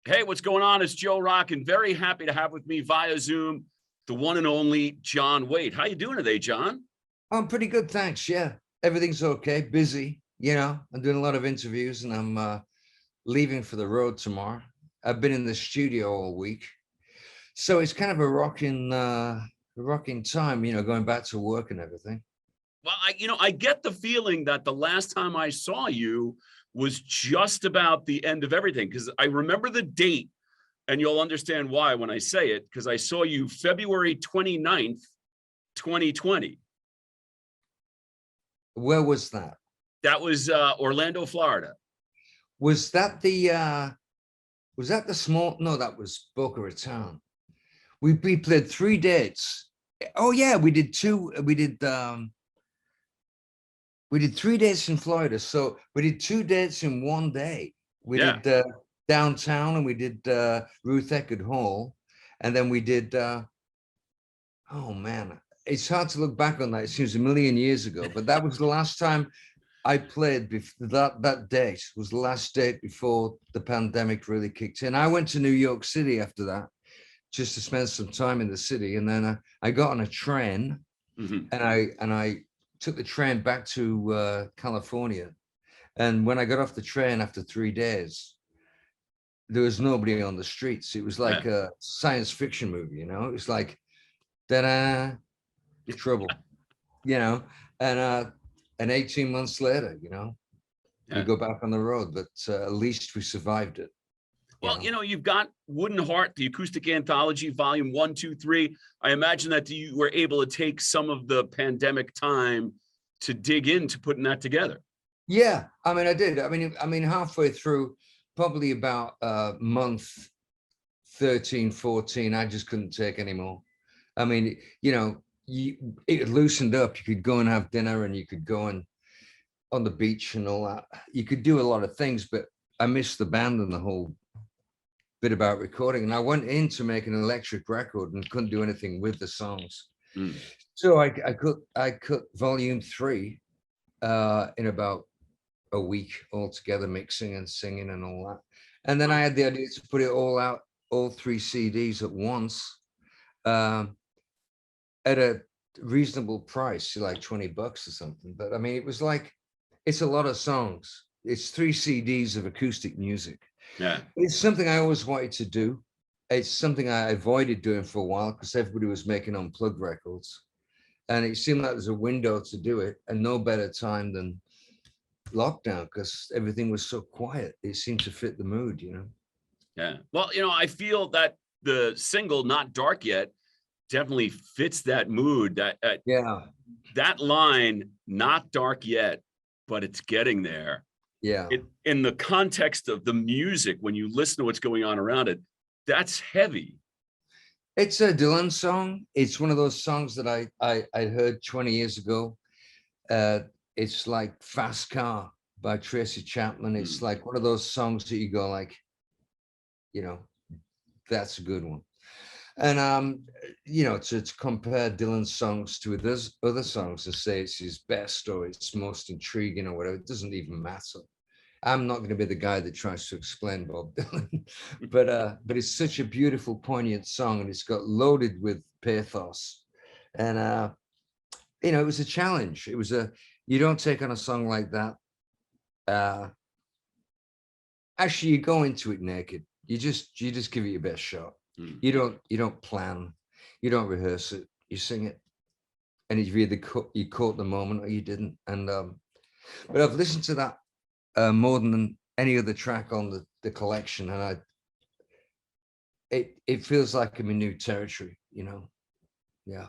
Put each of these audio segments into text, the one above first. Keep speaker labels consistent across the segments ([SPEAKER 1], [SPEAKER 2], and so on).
[SPEAKER 1] Hey, what's going on? It's Joe Rock, and very happy to have with me via Zoom the one and only John Waite. How you doing today, John?
[SPEAKER 2] I'm pretty good, thanks. Yeah, everything's okay. Busy, I'm doing a lot of interviews, and I'm leaving for the road tomorrow. I've been in the studio all week, so it's kind of a rocking time, going back to work and everything.
[SPEAKER 1] Well, I get the feeling that the last time I saw you was just about the end of everything, because I remember the date, and you'll understand why when I say it, because I saw you February 29th, 2020.
[SPEAKER 2] Where was that?
[SPEAKER 1] That was Orlando, Florida.
[SPEAKER 2] Was that the small? No, that was Boca Raton. We played 3 dates. Oh yeah, we did two. We did 3 dates in Florida. So we did 2 dates in one day. We
[SPEAKER 1] Yeah.
[SPEAKER 2] did downtown, and we did Ruth Eckerd Hall. And then we did, oh man, it's hard to look back on that. It seems a million years ago, but that was the last time I played. That date was the last date before the pandemic really kicked in. I went to New York City after that just to spend some time in the city. And then I got on a train,
[SPEAKER 1] Mhm.
[SPEAKER 2] and I took the train back to California. And when I got off the train after 3 days, there was nobody on the streets. It was like
[SPEAKER 1] Yeah.
[SPEAKER 2] a science fiction movie, It was like, da-da, trouble, you know. And 18 months later, we
[SPEAKER 1] Yeah.
[SPEAKER 2] go back on the road, but at least we survived it, you
[SPEAKER 1] Well,
[SPEAKER 2] know.
[SPEAKER 1] you've got Wooden Heart, the Acoustic Anthology Volume 1, 2, 3. I imagine that you were able to take some of the pandemic time to dig into putting that together.
[SPEAKER 2] Yeah, I mean, I did. I mean, halfway through, probably about month 13, 14, I just couldn't take anymore. I mean, it loosened up. You could go and have dinner, and you could go and on the beach and all that. You could do a lot of things, but I missed the band and the whole bit about recording. And I went in to make an electric record and couldn't do anything with the songs.
[SPEAKER 1] Mm.
[SPEAKER 2] So I cut volume 3 in about a week altogether, mixing and singing and all that. And then I had the idea to put it all out, all 3 CDs at once, um, at a reasonable price, like $20 or something. But I mean, it's a lot of songs. It's 3 CDs of acoustic music.
[SPEAKER 1] Yeah.
[SPEAKER 2] It's something I always wanted to do. It's something I avoided doing for a while because everybody was making unplugged records. And it seemed like there's a window to do it, and no better time than lockdown, because everything was so quiet. It seemed to fit the mood.
[SPEAKER 1] Yeah. Well, I feel that the single "Not Dark Yet" definitely fits that mood.
[SPEAKER 2] Yeah,
[SPEAKER 1] That line, "Not dark yet, but it's getting there."
[SPEAKER 2] yeah.
[SPEAKER 1] In the context of the music, when you listen to what's going on around it, that's heavy.
[SPEAKER 2] It's a Dylan song. It's one of those songs that I heard 20 years ago. Uh, it's like Fast Car by Tracy Chapman. It's
[SPEAKER 1] Mm.
[SPEAKER 2] like one of those songs that you go like, you know, that's a good one. And to compare Dylan's songs to other songs and say it's his best or it's most intriguing or whatever, it doesn't even matter. I'm not going to be the guy that tries to explain Bob Dylan, but it's such a beautiful, poignant song, and it's got loaded with pathos. And it was a challenge. You don't take on a song like that. Uh, Actually, you go into it naked. You just give it your best shot.
[SPEAKER 1] Mm.
[SPEAKER 2] You don't plan, you don't rehearse it. You sing it, and you either you caught the moment or you didn't. And but I've listened to that more than any other track on the collection, and it feels like I'm in new territory. Yeah.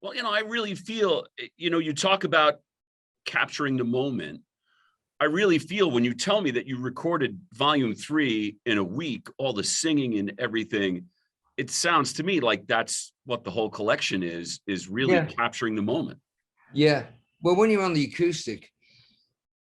[SPEAKER 1] Well, I really feel, you talk about capturing the moment. I really feel when you tell me that you recorded volume 3 in a week, all the singing and everything, it sounds to me like that's what the whole collection is really
[SPEAKER 2] Yeah.
[SPEAKER 1] capturing the moment.
[SPEAKER 2] Yeah. Well, when you're on the acoustic,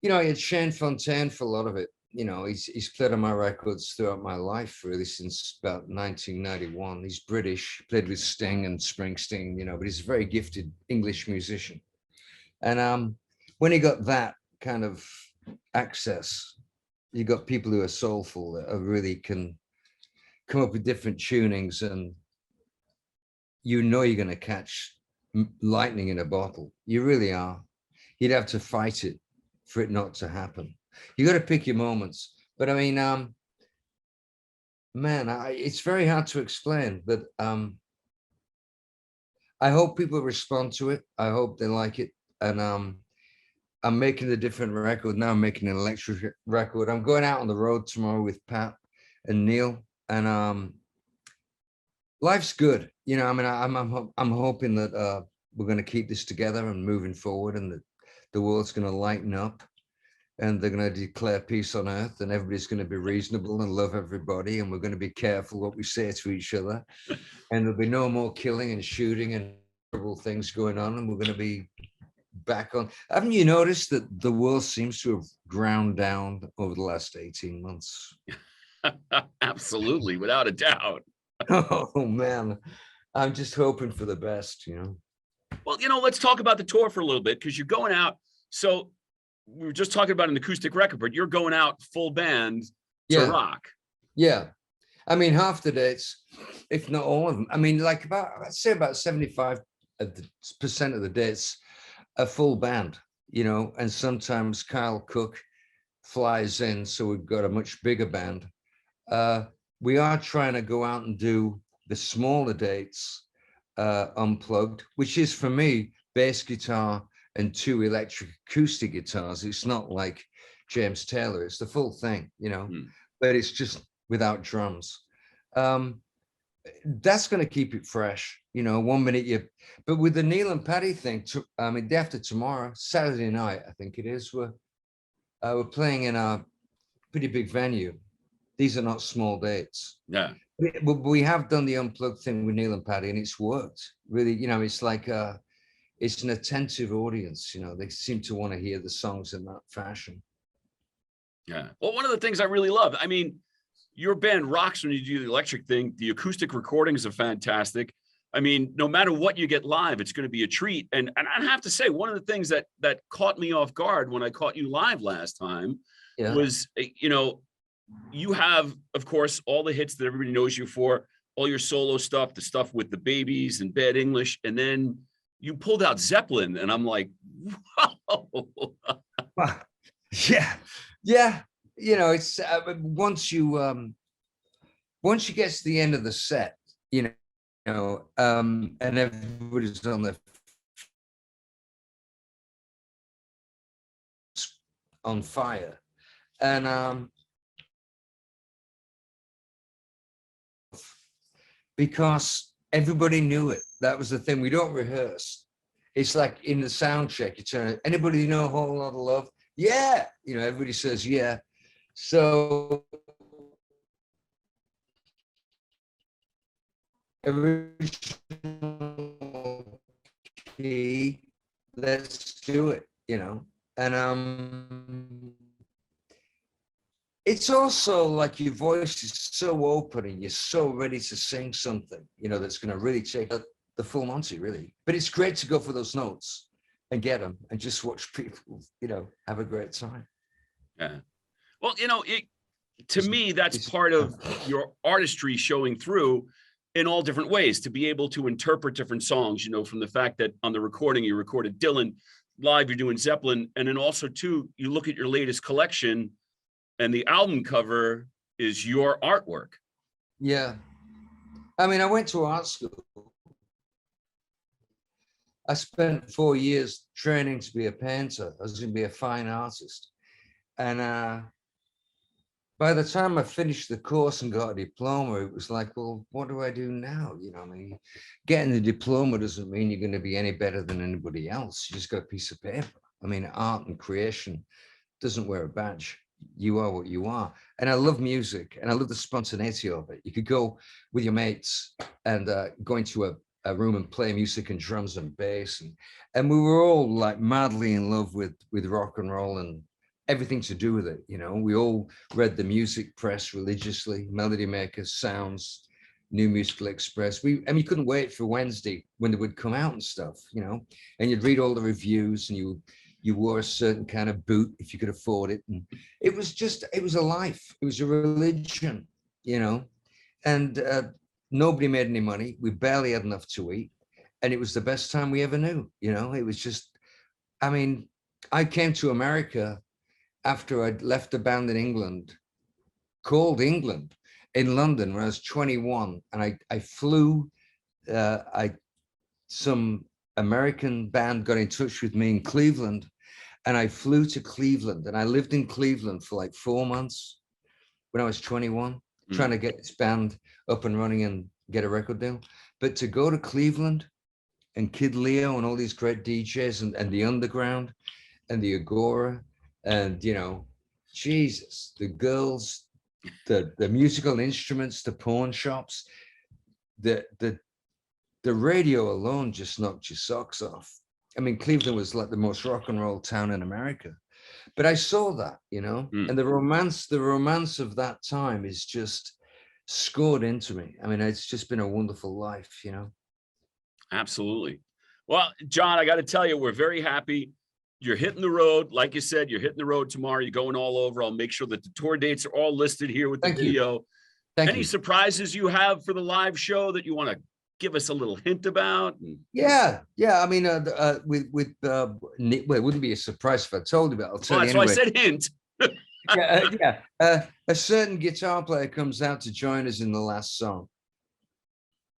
[SPEAKER 2] I had Shane Fontaine for a lot of it. He's played on my records throughout my life, really, since about 1991. He's British, played with Sting and Springsteen, but he's a very gifted English musician. And when he got that kind of access, you got people who are soulful, that are really can come up with different tunings, and you know you're going to catch lightning in a bottle. You really are. You'd have to fight it for it not to happen. You got to pick your moments. But I mean, man, it's very hard to explain. But I hope people respond to it. I hope they like it. And I'm making a different record now. I'm making an electric record. I'm going out on the road tomorrow with Pat and Neil, and life's good. You know, I mean, I'm hoping that we're going to keep this together and moving forward, and that the world's going to lighten up, and they're going to declare peace on earth, and everybody's going to be reasonable and love everybody, and we're going to be careful what we say to each other, and there'll be no more killing and shooting and terrible things going on, and we're going to be back on. Haven't you noticed that the world seems to have ground down over the last 18 months?
[SPEAKER 1] Absolutely, without a doubt.
[SPEAKER 2] Oh man, I'm just hoping for the best, you know.
[SPEAKER 1] Well, let's talk about the tour for a little bit, because you're going out. So we were just talking about an acoustic record, but you're going out full band to rock.
[SPEAKER 2] Yeah. I mean, half the dates, if not all of them. I mean, like I'd say about 75% of the dates are full band, and sometimes Kyle Cook flies in, so we've got a much bigger band. We are trying to go out and do the smaller dates, unplugged, which is for me bass guitar and 2 electric acoustic guitars. It's not like James Taylor, it's the full thing, but it's just without drums. That's going to keep it fresh, 1 minute but with the Neil and Patty thing, day after tomorrow, Saturday night, I think it is, we're playing in a pretty big venue. These are not small dates.
[SPEAKER 1] Yeah.
[SPEAKER 2] We have done the unplugged thing with Neil and Patty, and it's worked really. It's like it's an attentive audience. They seem to want to hear the songs in that fashion.
[SPEAKER 1] Yeah. Well, one of the things I really love, I mean, your band rocks when you do the electric thing. The acoustic recordings are fantastic. I mean, no matter what you get live, it's going to be a treat. And I have to say, one of the things that caught me off guard when I caught you live last time was, you have, of course, all the hits that everybody knows you for, all your solo stuff, the stuff with the babies and Bad English, and then you pulled out Zeppelin, and I'm like, whoa.
[SPEAKER 2] Yeah. It's once you get to the end of the set, and everybody's on fire, and because everybody knew it. That was the thing. We don't rehearse. It's like in the sound check, you turn, anybody know a whole lot of love? Yeah. Everybody says, yeah. So let's do it, and it's also like your voice is so open and you're so ready to sing something, that's going to really take the full Monty, really. But it's great to go for those notes and get them and just watch people, have a great time.
[SPEAKER 1] Yeah. Well, to me, that's part of your artistry showing through in all different ways, to be able to interpret different songs, from the fact that on the recording, you recorded Dylan, live, you're doing Zeppelin. And then also too, you look at your latest collection, and the album cover is your artwork.
[SPEAKER 2] Yeah. I mean, I went to art school. I spent 4 years training to be a painter. I was going to be a fine artist. And by the time I finished the course and got a diploma, it was like, well, what do I do now? I mean, getting the diploma doesn't mean you're going to be any better than anybody else. You just got a piece of paper. I mean, art and creation doesn't wear a badge. You are what you are. And I love music, and I love the spontaneity of it. You could go with your mates and go into a room and play music and drums and bass. And we were all like madly in love with rock and roll and everything to do with it. We all read the music press religiously, Melody Maker, Sounds, New Musical Express. You couldn't wait for Wednesday when they would come out and stuff, and you'd read all the reviews, and you wore a certain kind of boot if you could afford it. And it was a life. It was a religion, and nobody made any money. We barely had enough to eat, and it was the best time we ever knew. It was just, I mean, I came to America after I'd left a band in England called England in London when I was 21, and I flew. Some American band got in touch with me in Cleveland, and I flew to Cleveland, and I lived in Cleveland for like 4 months when I was 21, trying to get this band up and running and get a record deal. But to go to Cleveland and Kid Leo and all these great DJs and the Underground and the Agora and, Jesus, the girls, the musical instruments, the pawn shops, the radio alone just knocked your socks off. I mean, Cleveland was like the most rock and roll town in America. But I saw that, and the romance of that time is just scored into me. I mean, it's just been a wonderful life,
[SPEAKER 1] Absolutely. Well, John, I got to tell you, we're very happy. You're hitting the road. Like you said, you're hitting the road tomorrow. You're going all over. I'll make sure that the tour dates are all listed here with the video. Any surprises you have for the live show that you want to give us a little hint about?
[SPEAKER 2] Yeah. I mean, with Nick, well, it wouldn't be a surprise if I told you, but I'll tell you
[SPEAKER 1] that's
[SPEAKER 2] anyway.
[SPEAKER 1] why I said hint.
[SPEAKER 2] A certain guitar player comes out to join us in the last song.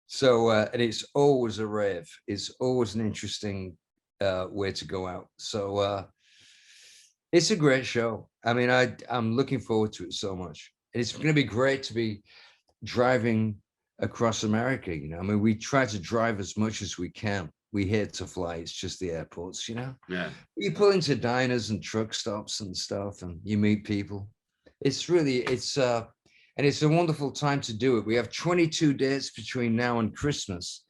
[SPEAKER 2] So, and it's always a rave. It's always an interesting way to go out. So it's a great show. I mean, I'm looking forward to it so much. And it's going to be great to be driving across America. I mean, we try to drive as much as we can. We hate to fly. It's just the airports,
[SPEAKER 1] Yeah.
[SPEAKER 2] You pull into diners and truck stops and stuff, and you meet people. It's really, and it's a wonderful time to do it. We have 22 dates between now and Christmas,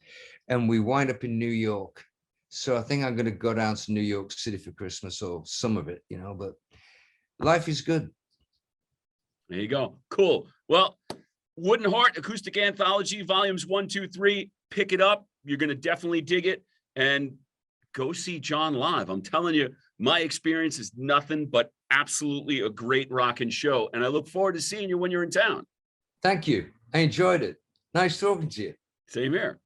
[SPEAKER 2] and we wind up in New York. So I think I'm going to go down to New York City for Christmas, or some of it, but life is good.
[SPEAKER 1] There you go. Cool. Well, Heart Acoustic Anthology Volumes 1, 2, 3. Pick it up. You're going to definitely dig it, and go see John live. I'm telling you, my experience is nothing but absolutely a great rockin' show. And I look forward to seeing you when you're in town.
[SPEAKER 2] Thank you. I enjoyed it. Nice talking to you.
[SPEAKER 1] Same here.